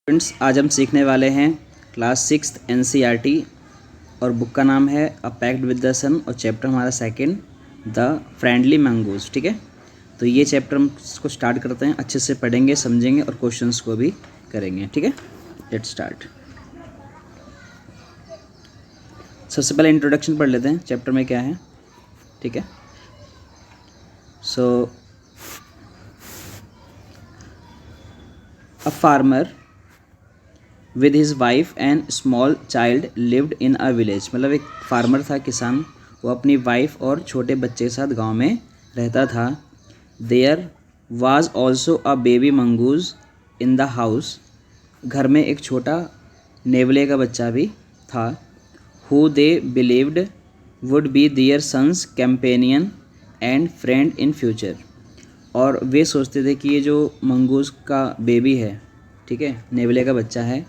Friends, आज हम सीखने वाले हैं क्लास 6 NCERT और बुक का नाम है अ पैक्ड विद द सन और चैप्टर हमारा सेकंड द फ्रेंडली मंगूज। ठीक है, तो ये चैप्टर हम इसको स्टार्ट करते हैं। अच्छे से पढ़ेंगे, समझेंगे और क्वेश्चंस को भी करेंगे। ठीक है, लेट्स स्टार्ट। सबसे पहले इंट्रोडक्शन पढ़ लेते हैं, चैप्टर में क्या है। ठीक है, so a farmer with his wife and small child lived in a village. मतलब एक फार्मर था, किसान, वो अपनी वाइफ और छोटे बच्चे के साथ गांव में रहता था। There was also a baby mongoose in the house. घर में एक छोटा नेवले का बच्चा भी था। Who they believed would be their son's companion and friend in future. और वे सोचते थे कि ये जो मंगूज का बेबी है, ठीक है, नेवले का बच्चा है,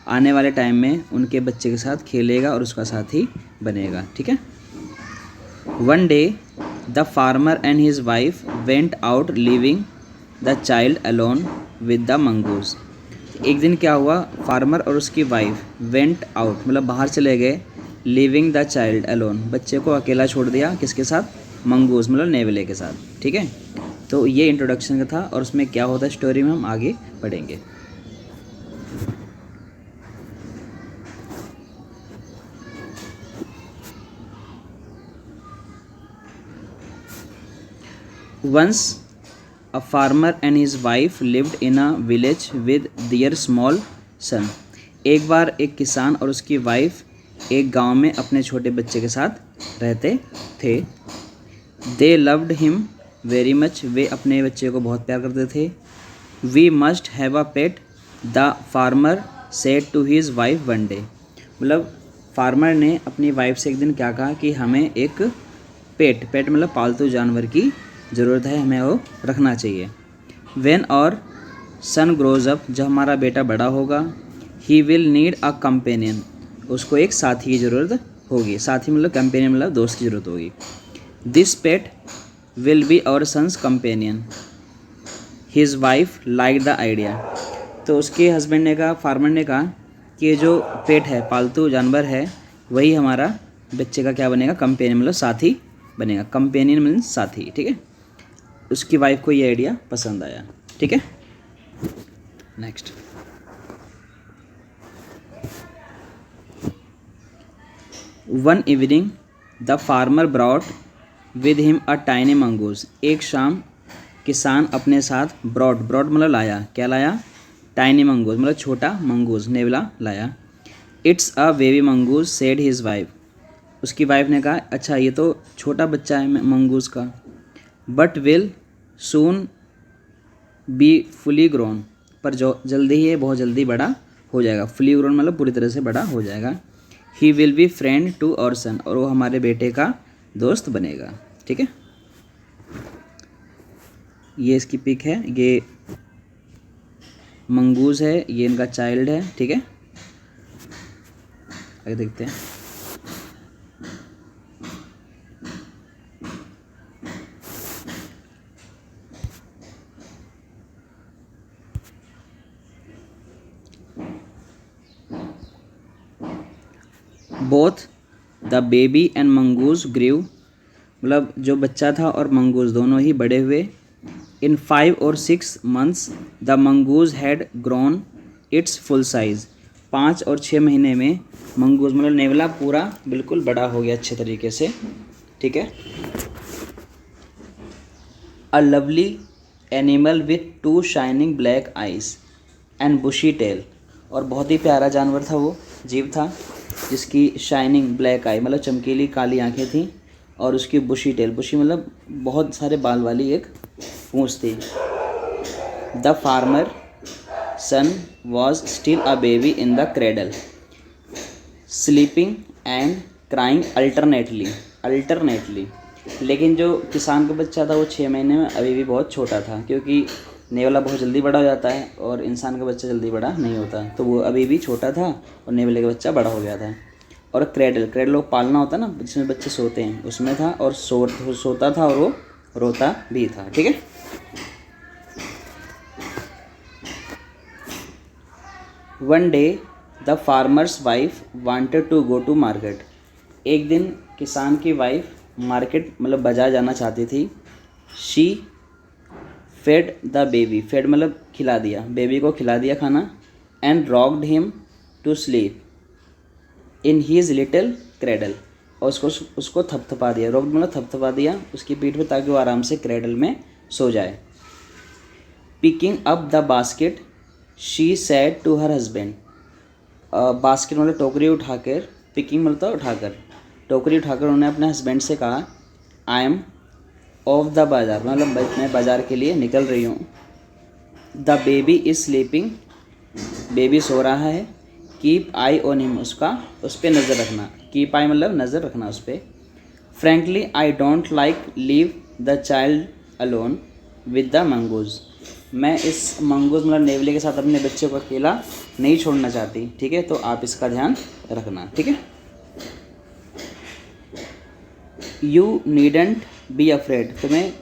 आने वाले टाइम में उनके बच्चे के साथ खेलेगा और उसका साथी बनेगा। ठीक है। One day the farmer and his wife went out living the child alone with the mongoose. एक दिन क्या हुआ, फार्मर और उसकी वाइफ वेंट आउट मतलब बाहर चले गए, लिविंग द चाइल्ड अलोन, बच्चे को अकेला छोड़ दिया, किसके साथ, मंगूज मतलब नेवले के साथ। ठीक है, तो ये इंट्रोडक्शन का था और उसमें क्या होता है स्टोरी में हम आगे पढ़ेंगे। Once a farmer and his wife lived in a village with their small son. एक बार एक किसान और उसकी वाइफ एक गांव में अपने छोटे बच्चे के साथ रहते थे। They loved him very much. वे अपने बच्चे को बहुत प्यार करते थे। We must have a pet. The farmer said to his wife one day. मतलब फार्मर ने अपनी वाइफ से एक दिन क्या कहा कि हमें एक पेट मतलब पालतू जानवर की ज़रूरत है, हमें वो रखना चाहिए। When our son grows up, जब हमारा बेटा बड़ा होगा, he will need a companion. उसको एक साथी की ज़रूरत होगी। साथी मतलब कंपेनियन मतलब दोस्त की ज़रूरत होगी। This pet will be our son's companion. His wife liked the idea. तो उसके हस्बैंड ने कहा, फार्मर ने कहा कि ये जो पेट है, पालतू जानवर है, वही हमारा बच्चे का क्या बनेगा, कंपेनियन मतलब साथी बनेगा। कंपेनियन मीन्स साथी। ठीक है, उसकी वाइफ को ये आइडिया पसंद आया। ठीक है, next. One evening the farmer brought with him a tiny mongoose. एक शाम किसान अपने साथ ब्रॉट मतलब लाया, क्या लाया, टाइनी मंगूज मतलब छोटा मंगूज, नेवला लाया। It's a baby mongoose said his wife. उसकी वाइफ ने कहा, अच्छा ये तो छोटा बच्चा है मंगूज का, but will soon be fully grown, पर जो जल्दी ही, बहुत जल्दी बड़ा हो जाएगा। फुली ग्रोन मतलब पूरी तरह से बड़ा हो जाएगा। He will be friend to our son, और वो हमारे बेटे का दोस्त बनेगा। ठीक है, ये इसकी पिक है, ये मंगूज है, ये इनका चाइल्ड है। ठीक है, आगे देखते हैं। Both the baby and mongoose grieve, मतलब जो बच्चा था और मंगूज दोनों ही बड़े हुए। इन 5 और 6 months the mongoose had grown it's full size. 5 और 6 महीने में मंगूज मतलब नेवला पूरा बिल्कुल बड़ा हो गया अच्छे तरीके से। ठीक है, a lovely animal with 2 shining black eyes and bushy tail, और बहुत ही प्यारा जानवर था, वो जीव था जिसकी शाइनिंग ब्लैक आई मतलब चमकीली काली आंखें थीं, और उसकी बुशी टेल, बुशी मतलब बहुत सारे बाल वाली एक पूंछ थी। The farmer son was still a baby in the cradle, sleeping and crying alternately. लेकिन जो किसान का बच्चा था वो 6 महीने में अभी भी बहुत छोटा था, क्योंकि नेवला बहुत जल्दी बड़ा हो जाता है और इंसान का बच्चा जल्दी बड़ा नहीं होता, तो वो अभी भी छोटा था और नेवले का बच्चा बड़ा हो गया था। और क्रेडल लोग पालना होता है ना, जिसमें बच्चे सोते हैं, उसमें था, और सोता था और वो रोता भी था। ठीक है, one day the farmer's wife wanted to go to market. एक दिन किसान की वाइफ मार्केट मतलब बाजार जाना चाहती थी। She fed the baby, fed मतलब खिला दिया, बेबी को खिला दिया खाना। And rocked him to sleep in his little cradle, और उसको थपथपा दिया, रॉक्ड मतलब थपथपा दिया उसकी पीठ पे ताकि वो आराम से क्रेडल में सो जाए। Picking up the basket she said to her husband, basket मतलब टोकरी उठाकर, पिकिंग मतलब उठाकर, टोकरी उठाकर उन्होंने अपने हस्बैंड से कहा आई एम ऑफ द बाज़ार, मतलब मैं बाज़ार के लिए निकल रही हूँ। The baby is sleeping, baby सो रहा है। कीप आई ऑन हिम, उस पर नज़र रखना, कीप आई मतलब नज़र रखना उस पर। Frankly I don't like leave the child alone with the mongoose, मैं इस मंगूज़ मतलब नेवले के साथ अपने बच्चे को अकेला नहीं छोड़ना चाहती, ठीक है, तो आप इसका ध्यान रखना, ठीक है। यू नीडेंट बी अफ्रेड, तुम्हें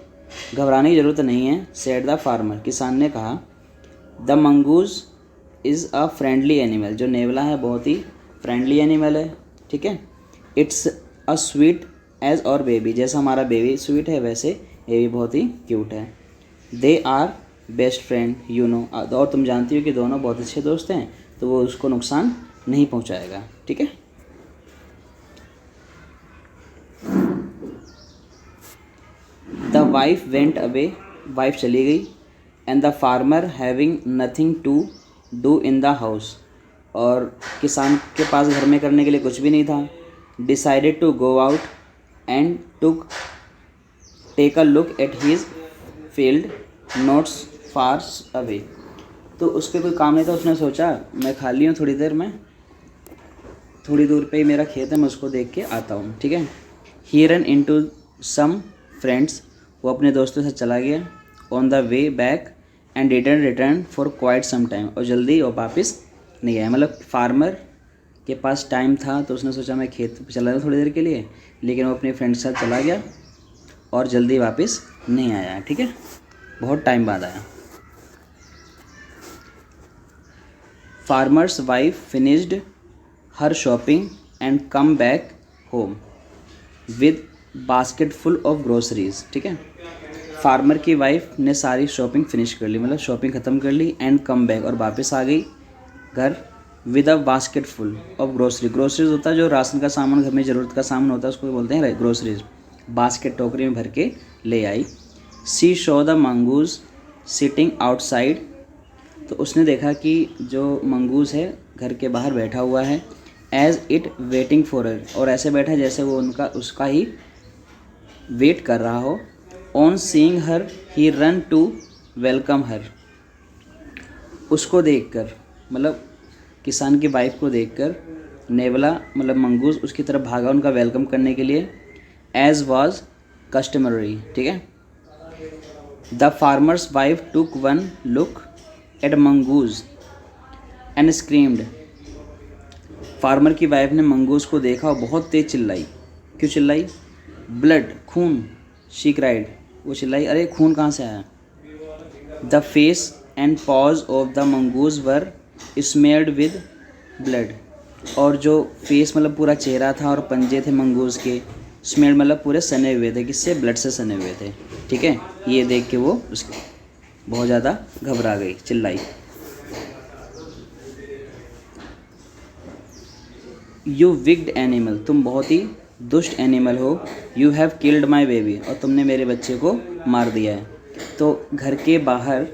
घबराने की ज़रूरत नहीं है। सेड द फार्मर, किसान ने कहा। The mongoose is a friendly animal, जो नेवला है बहुत ही फ्रेंडली एनिमल है, ठीक है। इट्स अ स्वीट एज और बेबी, जैसा हमारा बेबी स्वीट है वैसे ये भी बहुत ही क्यूट है। They are best friend you know, और तुम जानती हो कि दोनों बहुत अच्छे दोस्त हैं, तो वो उसको नुकसान नहीं पहुंचाएगा, ठीक है। The wife went away, wife चली गई। And the farmer having nothing to do in the house, और किसान के पास घर में करने के लिए कुछ भी नहीं था। Decided to go out and take a look at his field notes far away, तो उसके कोई काम नहीं था, उसने सोचा मैं खाली हूँ थोड़ी देर में, थोड़ी दूर पे ही मेरा खेत है, मैं उसको देख के आता हूँ, ठीक है। He run into some friends, वो अपने दोस्तों से चला गया। On the way back and didn't return for quite some time, और जल्दी वो वापस नहीं आया, मतलब फार्मर के पास टाइम था तो उसने सोचा मैं खेत पे चला जाऊँ थोड़ी देर के लिए, लेकिन वो अपने फ्रेंड के साथ चला गया और जल्दी वापस नहीं आया, ठीक है, बहुत टाइम बाद आया। Farmer's wife finished her shopping and come back home with basket full of groceries, ठीक है। फार्मर की वाइफ ने सारी शॉपिंग फिनिश कर ली, मतलब शॉपिंग ख़त्म कर ली। एंड कम बैक, और वापस आ गई घर। With a basket full of grocery, groceries होता है जो राशन का सामान, घर में ज़रूरत का सामान होता है, उसको बोलते हैं ग्रोसरीज। बास्केट टोकरी में भर के ले आई। सी show the mongoose sitting outside, तो उसने देखा कि जो मंगूज़ है घर के बाहर बैठा हुआ है। As it waiting for her, और ऐसे बैठा जैसे वो उसका ही वेट कर रहा हो। On seeing her he run to welcome her, उसको देखकर मतलब किसान की वाइफ को देखकर नेवला मतलब मंगूज़ उसकी तरफ भागा उनका वेलकम करने के लिए। एज वाज कस्टमरी, ठीक है। The farmer's wife took one look at mongoose and screamed, farmer की वाइफ ने मंगूज़ को देखा और बहुत तेज़ चिल्लाई। क्यों चिल्लाई? ब्लड, खून। शी क्राइड, वो चिल्लाई अरे खून कहाँ से आया। The face and paws of the mongoose were smeared with blood, और जो फेस मतलब पूरा चेहरा था और पंजे थे मंगूज़ के, स्मेयर्ड मतलब पूरे सने हुए थे, किससे? ब्लड से सने हुए थे, ठीक है। ये देख के वो उसके बहुत ज़्यादा घबरा गई, चिल्लाई। यू विक्ड एनिमल, तुम बहुत ही दुष्ट एनिमल हो। You have killed my baby, और तुमने मेरे बच्चे को मार दिया है। तो घर के बाहर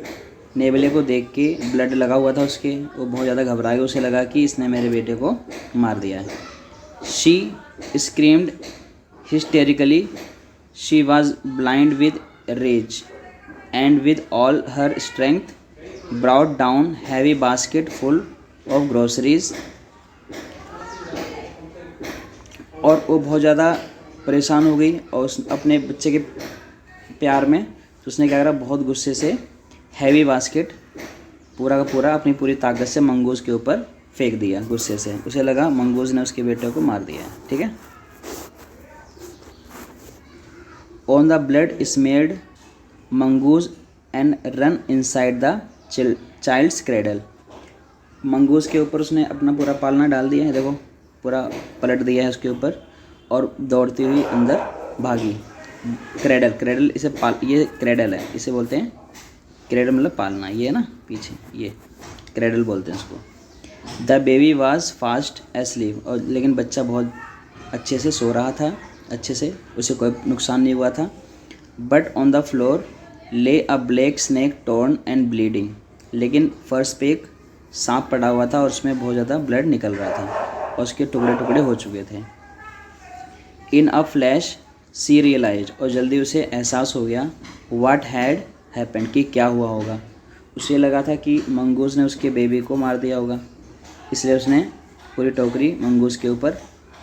नेवले को देख के ब्लड लगा हुआ था उसके, वो बहुत ज़्यादा घबरा गया, उसे लगा कि इसने मेरे बेटे को मार दिया है। She screamed hysterically, she was blind with rage and with all her strength brought down heavy basket full of groceries, और वो बहुत ज़्यादा परेशान हो गई और उस अपने बच्चे के प्यार में, तो उसने क्या करा, बहुत गुस्से से हैवी बास्केट पूरा का पूरा अपनी पूरी ताकत से मंगूज़ के ऊपर फेंक दिया गुस्से से। उसे लगा मंगूज़ ने उसके बेटे को मार दिया है, ठीक है। On the blood smeared mongoose and run inside the child's cradle, mongoose के ऊपर उसने अपना पूरा पालना डाल दिया है, देखो पूरा पलट दिया है उसके ऊपर, और दौड़ती हुई अंदर भागी। क्रेडल, क्रेडल इसे ये क्रेडल है, इसे बोलते हैं क्रेडल, मतलब पालना, ये है ना पीछे, ये क्रेडल बोलते हैं इसको। The baby was fast asleep, और लेकिन बच्चा बहुत अच्छे से सो रहा था, अच्छे से, उसे कोई नुकसान नहीं हुआ था। But on the floor lay a black snake torn and bleeding, लेकिन फर्श पे एक सांप पड़ा हुआ था और उसमें बहुत ज़्यादा ब्लड निकल रहा था और उसके टुकड़े टुकड़े हो चुके थे। इन अ फ्लैश सी रियलाइज, और जल्दी उसे एहसास हो गया व्हाट हैड हैपेंड, कि क्या हुआ होगा। उसे लगा था कि मंगूस ने उसके बेबी को मार दिया होगा, इसलिए उसने पूरी टोकरी मंगूस के ऊपर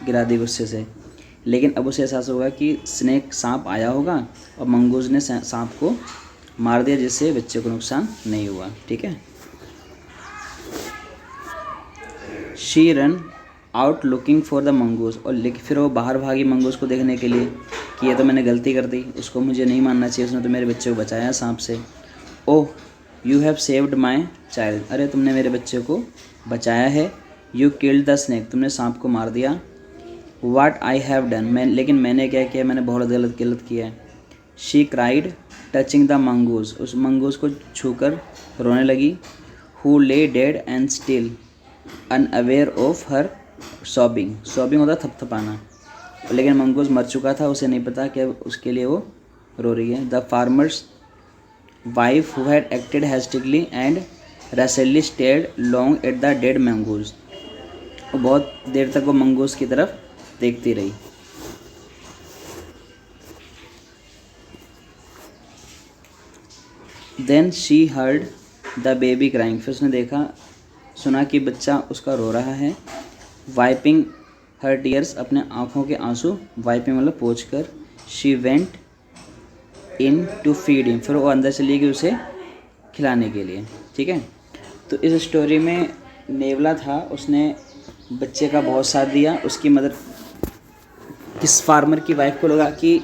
गिरा दी गुस्से से। लेकिन अब उसे एहसास होगा कि स्नेक सांप आया होगा और मंगूस ने सांप को मार दिया, जिससे बच्चे को नुकसान नहीं हुआ। ठीक है। She run out looking for the mongoose, और लेकिन फिर वो बाहर भागी मंगूस को देखने के लिए कि ये तो मैंने गलती कर दी, उसको मुझे नहीं मानना चाहिए, उसने तो मेरे बच्चे को बचाया सांप से। Oh you have saved my child, अरे तुमने मेरे बच्चे को बचाया है। यू किल्ड द स्नेक, तुमने सांप को मार दिया। वाट आई हैव डन, लेकिन मैंने क्या किया, मैंने बहुत गलत किया है। She cried touching the mongoose, उस मंगूस को छूकर रोने लगी। हु ले dead and still unaware of her sobbing, sobbing होता थपथपाना, लेकिन मंगूस मर चुका था, उसे नहीं पता कि उसके लिए वो रो रही है। The farmer's wife who had acted hastily and rashly stared long at the dead mongoose, बहुत देर तक वो मंगूस की तरफ देखती रही। Then she heard the baby crying, फिर उसने सुना कि बच्चा उसका रो रहा है। वाइपिंग हर टीयर्स, अपने आँखों के आंसू, वाइपिंग मतलब पोंछ कर। She went in to feed him, फिर वो अंदर चली गई उसे खिलाने के लिए। ठीक है। तो इस स्टोरी में नेवला था, उसने बच्चे का बहुत साथ दिया। उसकी मदर, किस फार्मर की वाइफ को लगा कि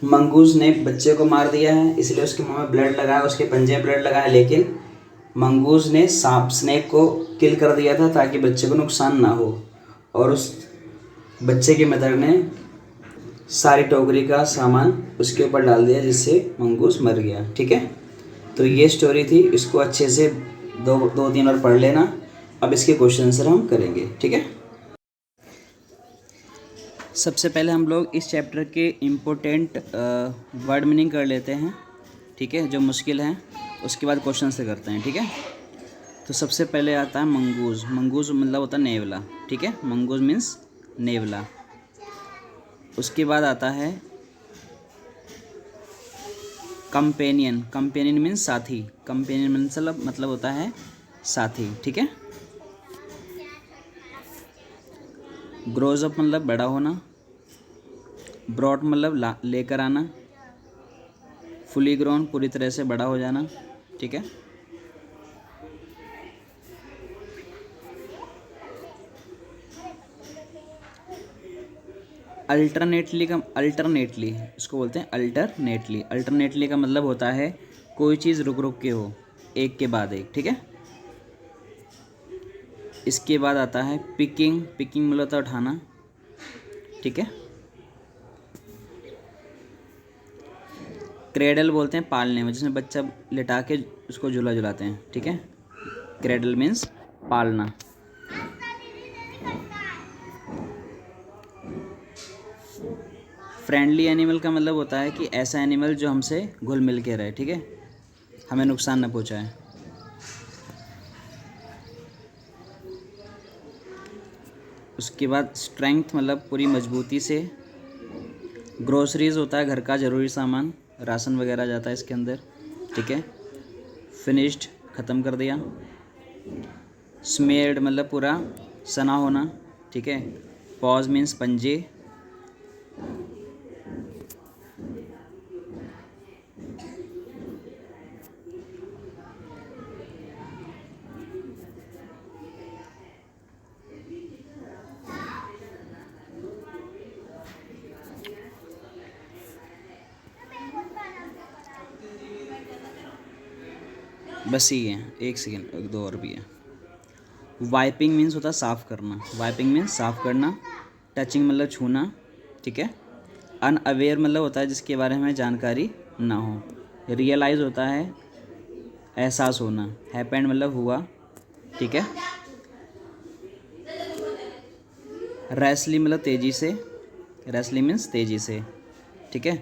मंगूस ने बच्चे को मार दिया है, इसलिए उसके मुंह में ब्लड लगा है, उसके पंजे में ब्लड लगा है, लेकिन मंगूस ने स्नेक को किल कर दिया था ताकि बच्चे को नुकसान ना हो। और उस बच्चे की मदर ने सारी टोकरी का सामान उसके ऊपर डाल दिया, जिससे मंगूस मर गया। ठीक है। तो ये स्टोरी थी, इसको अच्छे से दो तीन बार पढ़ लेना। अब इसके क्वेश्चन आंसर हम करेंगे। ठीक है। सबसे पहले हम लोग इस चैप्टर के इम्पोर्टेंट वर्ड मीनिंग कर लेते हैं। ठीक है, जो मुश्किल है, उसके बाद क्वेश्चन से करते हैं। ठीक है। तो सबसे पहले आता है मंगूस। मंगूस मतलब होता है नेवला। ठीक है, मंगूस मीन्स नेवला। उसके बाद आता है कंपेनियन। कंपेनियन मीन्स साथी। कंपेनियन मतलब होता है साथी। ठीक है। ग्रोज अप मतलब बड़ा होना। ब्रॉट मतलब लेकर आना। फुली ग्रोन पूरी तरह से बड़ा हो जाना। ठीक है। अल्टरनेटली इसको बोलते हैं अल्टरनेटली। अल्टरनेटली का मतलब होता है कोई चीज़ रुक रुक के हो, एक के बाद एक। ठीक है। इसके बाद आता है पिकिंग। पिकिंग मतलब होता है उठाना। ठीक है। क्रेडल बोलते हैं पालने में, जिसमें बच्चा लिटा के उसको झूला झुलाते हैं। ठीक है। क्रेडल मीन्स पालना। फ्रेंडली एनिमल का मतलब होता है कि ऐसा एनिमल जो हमसे घुल मिल के रहे। ठीक है, हमें नुकसान न पहुंचाए। उसके बाद स्ट्रेंथ मतलब पूरी मजबूती से। ग्रोसरीज होता है घर का ज़रूरी सामान, राशन वगैरह जाता है इसके अंदर। ठीक है। फिनिश्ड ख़त्म कर दिया। स्मेयर्ड मतलब पूरा सना होना। ठीक है। पॉज मीन्स पंजे। बस ही है, एक सेकेंड, एक दो और भी है। वाइपिंग मीन्स होता है साफ़ करना, वाइपिंग मीन्स साफ़ करना। टचिंग मतलब छूना, ठीक है। अनअवेयर मतलब होता है जिसके बारे में जानकारी ना हो। रियलाइज़ होता है एहसास होना। हैपेंड मतलब हुआ, ठीक है। रैसली मतलब तेज़ी से, रैसली मीन्स तेज़ी से, ठीक है।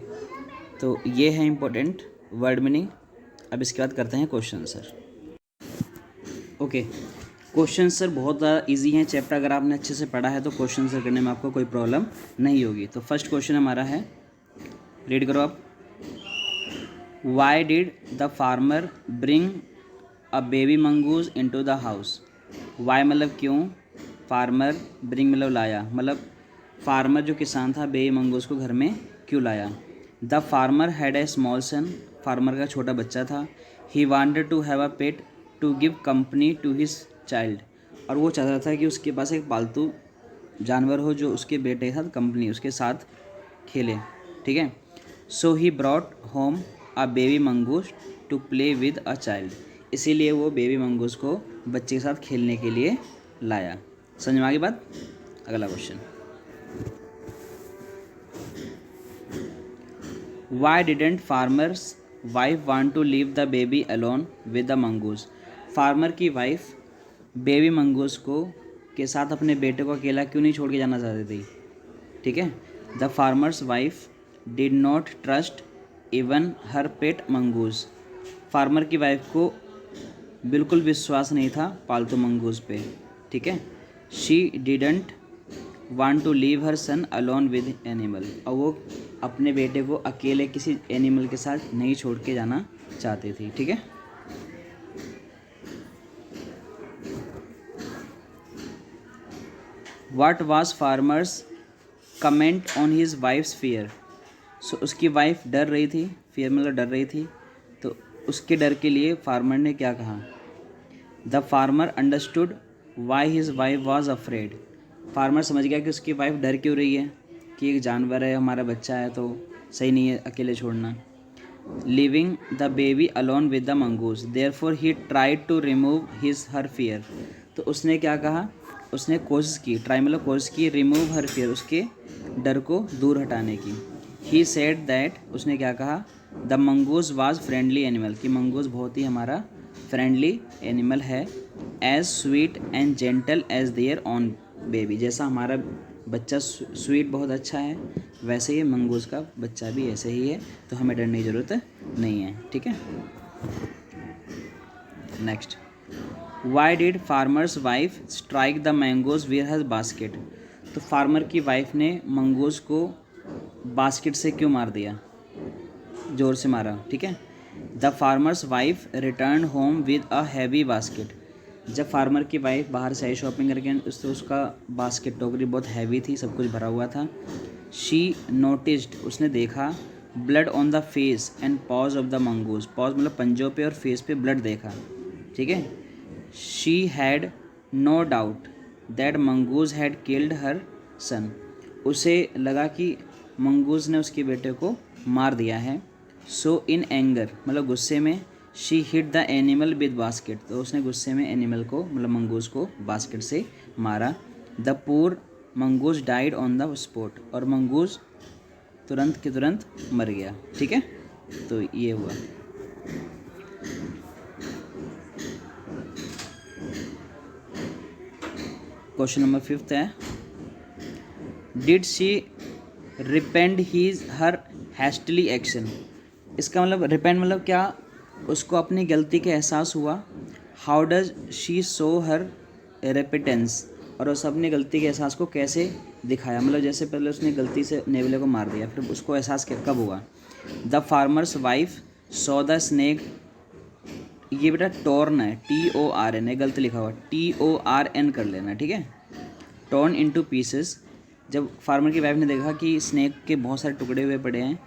तो ये है इम्पोर्टेंट वर्ड मीनिंग। अब इसके बाद करते हैं question answer. Okay, question answer बहुत ज़्यादा इजी हैं। चैप्टर अगर आपने अच्छे से पढ़ा है तो क्वेश्चन आंसर करने में आपको कोई प्रॉब्लम नहीं होगी। तो फर्स्ट क्वेश्चन हमारा है, रीड करो आप। Why did the farmer bring a baby mongoose into the house. Why मतलब क्यों, फार्मर, ब्रिंग मतलब लाया, मतलब फार्मर जो किसान था बेबी मंगूज को घर में क्यों लाया। The farmer had a small son, farmer का छोटा बच्चा था। He wanted to have a pet to give company to his child, और वो चाहता था कि उसके पास एक पालतू जानवर हो जो उसके बेटे के साथ कंपनी, उसके साथ खेले, ठीक है। So he brought home a baby mongoose to play with a child, इसीलिए वो बेबी मंगूस को बच्चे के साथ खेलने के लिए लाया। समझ में आ गई बात। अगला question, why didn't farmer's wife want to leave the baby alone with the mongoose. Farmer की वाइफ बेबी मंगूस को के साथ अपने बेटे को अकेला क्यों नहीं छोड़ के जाना चाहती थी, ठीक है। The farmer's wife did not trust even her pet mongoose. Farmer की वाइफ को बिल्कुल विश्वास नहीं था पालतू मंगूस पे, ठीक है। She didn't want to leave her son alone with animal, और वो अपने बेटे को अकेले किसी एनिमल के साथ नहीं छोड़ के जाना चाहती थी, ठीक है। What was farmer's comment on his wife's fear. So उसकी वाइफ डर रही थी, फियर मतलब डर रही थी, तो उसके डर के लिए फार्मर ने क्या कहा। The farmer understood why his wife was afraid. Farmer समझ गया कि उसकी वाइफ डर क्यों रही है, कि एक जानवर है, हमारा बच्चा है, तो सही नहीं है अकेले छोड़ना। Leaving the baby alone with the mongoose therefore he tried to remove his her fear. तो उसने क्या कहा, उसने कोशिश की, ट्राई मतलब कोशिश की, रिमूव हर फियर उसके डर को दूर हटाने की। ही सेड दैट, उसने क्या कहा, the mongoose was friendly animal, कि मंगूस बहुत ही हमारा फ्रेंडली एनिमल है। As sweet and gentle as their own baby, जैसा हमारा बच्चा स्वीट बहुत अच्छा है, वैसे ही मंगूस का बच्चा भी ऐसे ही है, तो हमें डरने की ज़रूरत नहीं है, ठीक है। Next, why did farmer's wife strike the mangoes with her basket. तो फार्मर की वाइफ ने मंगोज को बास्केट से क्यों मार दिया, ज़ोर से मारा, ठीक है। The farmer's wife return home with a heavy basket. जब फार्मर की वाइफ बाहर से आई शॉपिंग करके, उसका बास्केट, टोकरी बहुत हैवी थी, सब कुछ भरा हुआ था। शी नोटिस्ड, उसने देखा, blood on the face and paws of the mongoose. Pause मतलब पंजों पे और फेस पे ब्लड देखा, ठीक है। She had no doubt that mongoose had killed her son. उसे लगा कि मंगूज ने उसके बेटे को मार दिया है। सो इन एंगर मतलब गुस्से में, she hit the animal with basket, तो उसने गुस्से में एनिमल को मतलब मंगूज को बास्केट से मारा। द पूर mongoose died on the spot, और मंगूज तुरंत के तुरंत मर गया, ठीक है। तो ये हुआ। क्वेश्चन नंबर 5 है, did she repent his her hastily action. इसका मतलब रिपेंड मतलब क्या, उसको अपनी गलती का एहसास हुआ। हाउ डज शी शो हर रेपिटेंस, और उस अपनी गलती के एहसास को कैसे दिखाया, मतलब जैसे पहले उसने गलती से नेवले को मार दिया, फिर उसको एहसास कब हुआ। The farmer's wife saw the snake, ये बेटा टॉर्न है, TORN है, गलत लिखा हुआ, TORN कर लेना, ठीक है। टॉर्न इनटू पीसेस, जब फार्मर की वाइफ ने देखा कि स्नेक के बहुत सारे टुकड़े हुए पड़े हैं।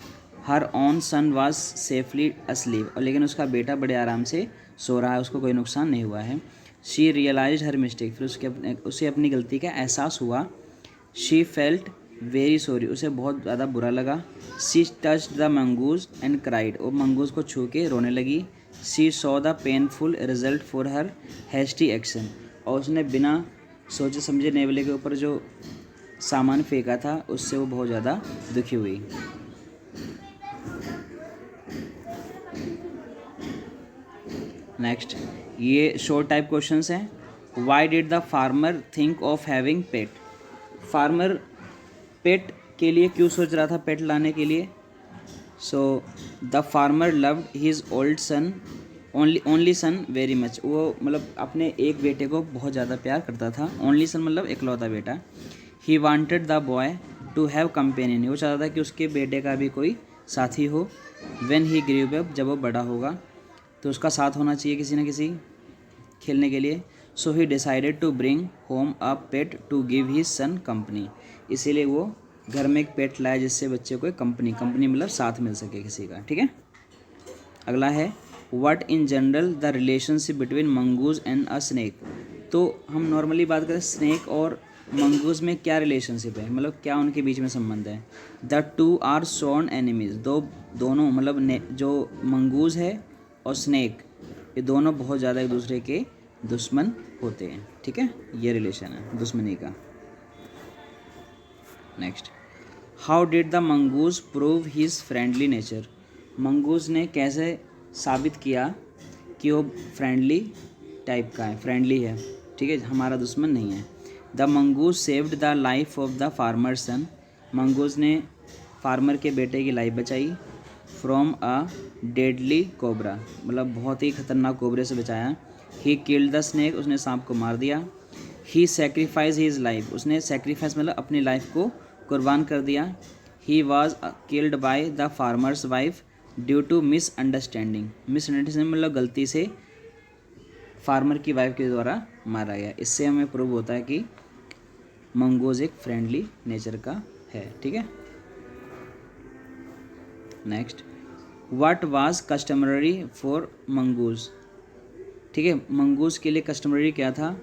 Her own son was safely asleep, और लेकिन उसका बेटा बड़े आराम से सो रहा है, उसको कोई नुकसान नहीं हुआ है। शी रियलाइज हर मिस्टेक, फिर उसे अपनी गलती का एहसास हुआ। शी फेल्ट वेरी सॉरी, उसे बहुत ज़्यादा बुरा लगा। She touch the mongoose and cried, वो मंगूज को छू के रोने लगी। She saw the painful result for her hasty action, और उसने बिना सोचे समझे नेवले के ऊपर जो सामान फेंका था उससे वो बहुत ज़्यादा दुखी हुई। नेक्स्ट, ये शॉर्ट टाइप क्वेश्चंस हैं। Why did the farmer think of having pet, फार्मर पेट के लिए क्यों सोच रहा था पेट लाने के लिए। So the farmer loved his old son only son very much, वो मतलब अपने एक बेटे को बहुत ज़्यादा प्यार करता था। ओनली सन मतलब इकलौता बेटा। He wanted the boy to have companion, वो चाहता था कि उसके बेटे का भी कोई साथी हो। व्हेन ही ग्रेव अप, जब वो बड़ा होगा तो उसका साथ होना चाहिए किसी न किसी खेलने के लिए। So he decided to bring home a pet to give his son company, इसीलिए वो घर में एक पेट लाया जिससे बच्चे को कंपनी मतलब साथ मिल सके किसी का। ठीक है, अगला है what in general the relationship between mongoose and a snake. तो हम नॉर्मली बात करें स्नेक और मंगूज में क्या रिलेशनशिप है, मतलब क्या उनके बीच में संबंध है। द टू आर सॉर्न एनिमीज, दोनों मतलब जो मंगूज है और स्नेक, ये दोनों बहुत ज़्यादा एक दूसरे के दुश्मन होते हैं। ठीक है, ये रिलेशन है दुश्मनी का। Next, how did the mongoose prove his friendly nature, mongoose ने कैसे साबित किया कि वो फ्रेंडली टाइप का है, फ्रेंडली है। ठीक है, हमारा दुश्मन नहीं है। The mongoose saved the life of the farmer son, mongoose ने फार्मर के बेटे की लाइफ बचाई। फ्रॉम अ डेडली कोबरा, मतलब बहुत ही खतरनाक कोबरे से बचाया। ही किल्ड द स्नेक, उसने सांप को मार दिया। ही सेक्रीफाइस हिज लाइफ, उसने सेक्रीफाइस मतलब अपनी लाइफ को कुर्बान कर दिया। He was killed by the farmer's wife due to misunderstanding, misunderstanding मतलब गलती से फार्मर की वाइफ के द्वारा मारा गया। इससे हमें प्रूव होता है कि मंगूज एक फ्रेंडली नेचर का है। ठीक है, next, what was customary for mongoose. ठीक है, मंगूज के लिए कस्टमरी क्या था।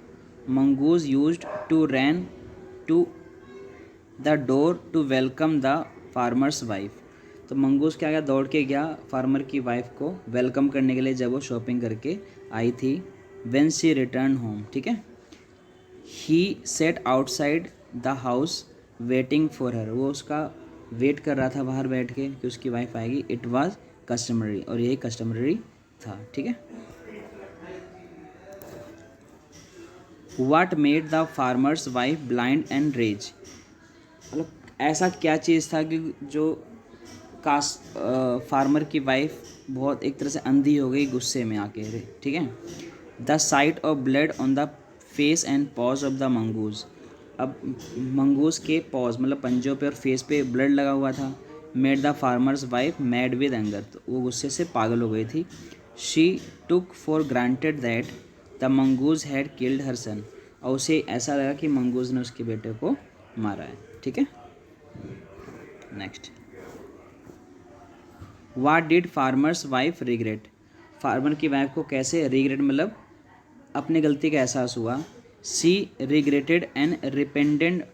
Mongoose used to run to the door to welcome the farmer's wife, तो मंगूज क्या दौड़ के गया फार्मर की वाइफ को वेलकम करने के लिए जब वो शॉपिंग करके आई थी। व्हेन शी रिटर्न होम, ठीक है, he sat outside the house waiting for her, वो उसका वेट कर रहा था बाहर बैठ के कि उसकी वाइफ आएगी। इट वाज कस्टमरी, और यही कस्टमरी था। ठीक है, what made the farmer's wife blind and rage, मतलब ऐसा क्या चीज़ था कि जो फार्मर की वाइफ बहुत एक तरह से अंधी हो गई गुस्से में आके। ठीक है, the site of blood on the face and paws of the mongoose, अब मंगूज के पॉज मतलब पंजों पे और फेस पे ब्लड लगा हुआ था। Made the farmer's wife mad with anger, तो वो गुस्से से पागल हो गई थी। She took for granted that the mongoose had killed her son, और उसे ऐसा लगा कि मंगूज ने उसके बेटे को मारा है। ठीक है, next, what did farmer's wife regret, farmer की वाइफ को कैसे रिग्रेट मतलब अपने गलती का एहसास हुआ। She regretted and repented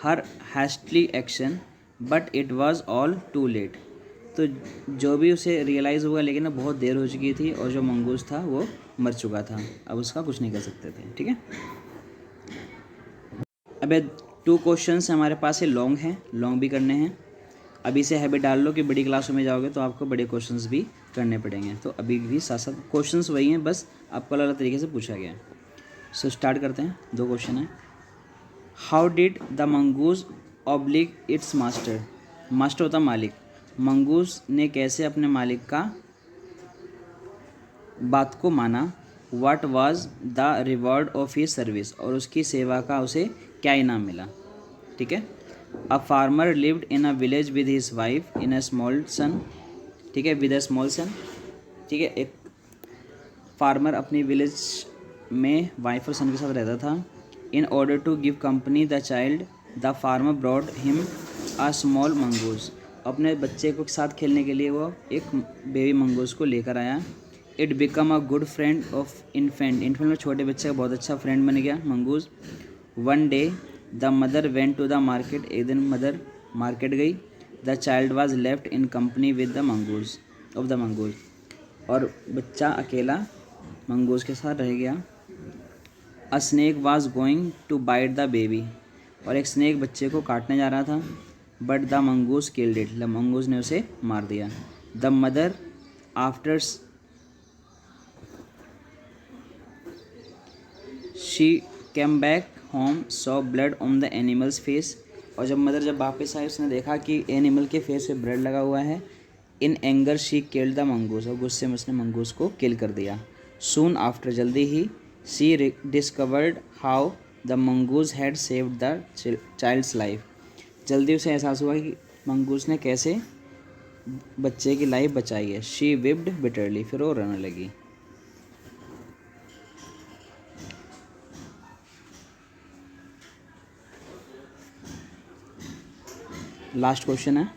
her hastily action but it was all too late, तो जो भी उसे रियलाइज़ हुआ लेकिन अब बहुत देर हो चुकी थी और जो मंगूज था वो मर चुका था, अब उसका कुछ नहीं कर सकते थे। ठीक है, अब 2 क्वेश्चंस हमारे पास है, लॉन्ग हैं, लॉन्ग भी करने हैं। अभी से हैबिट डाल लो कि बड़ी क्लासों में जाओगे तो आपको बड़े क्वेश्चंस भी करने पड़ेंगे, तो अभी भी साथ साथ क्वेश्चंस वही हैं, बस आपको अलग अलग तरीके से पूछा गया है। सो स्टार्ट करते हैं। 2 क्वेश्चन हैं। How did the mongoose oblique it's master, master होता मालिक, मंगूज ने कैसे अपने मालिक का बात को माना। What was the reward of his service, और उसकी सेवा का उसे क्या इनाम मिला। ठीक है, a farmer lived in a village with his wife in a small son, ठीक है, विद अ स्मॉल सन। ठीक है, एक फार्मर अपनी विलेज में वाइफ और सन के साथ रहता था। In order to give company the child the farmer brought him a small mongoose, अपने बच्चे को साथ खेलने के लिए वो एक बेबी मंगूज को लेकर आया। It become a good friend of infant, infant में छोटे बच्चे का बहुत अच्छा फ्रेंड बन गया mongoose. One day the mother went to the market, एक दिन मदर मार्केट गई। The child was left in company with the mongoose of the mongoose, और बच्चा अकेला मंगूस के साथ रह गया। A snake was going to bite the baby, और एक स्नेक बच्चे को काटने जा रहा था। But the mongoose killed it, mongoose ने उसे मार दिया। The mother after she came back home saw blood on the animals face, और जब वापस आई उसने देखा कि एनिमल के फेस पे ब्लड लगा हुआ है। In anger she killed the mongoose, और गुस्से में उसने मंगूस को किल कर दिया। सून आफ्टर, जल्दी ही, she discovered how the mongoose had saved the child's life, जल्दी उसे एहसास हुआ कि मंगूस ने कैसे बच्चे की लाइफ बचाई है। शी विप्ड बिटरली, फिर वो रोने लगी। लास्ट क्वेश्चन है,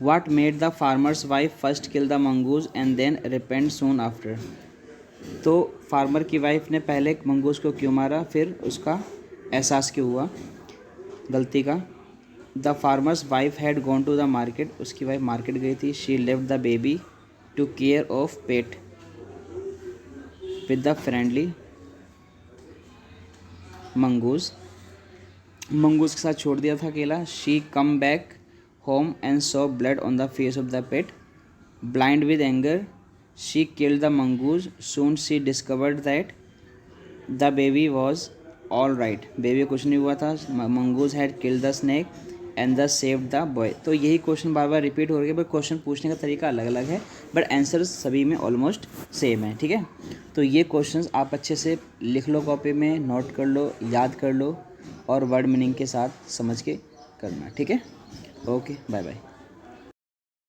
what made the farmer's wife first kill the mongoose and then repent soon after, तो फार्मर की वाइफ ने पहले मंगूस को क्यों मारा, फिर उसका एहसास क्यों हुआ गलती का। The farmer's wife had gone to the market, उसकी वाइफ मार्केट गई थी। She left the baby to care of pet with the friendly mongoose, mongoose के साथ छोड़ दिया था अकेला। She come back home and saw blood on the face of the pet, blind with anger she killed the mongoose, soon she discovered that the baby was all right, baby कुछ नहीं हुआ था। Mongoose had killed the snake and the saved the boy. तो यही question बार बार repeat हो रहे हैं, but question पूछने का तरीका अलग अलग है, बट आंसर सभी में ऑलमोस्ट सेम है। ठीक है, तो ये क्वेश्चंस आप अच्छे से लिख लो, कॉपी में नोट कर लो, याद कर लो, और वर्ड मीनिंग के साथ समझ के करना। ठीक है, ओके, बाय बाय।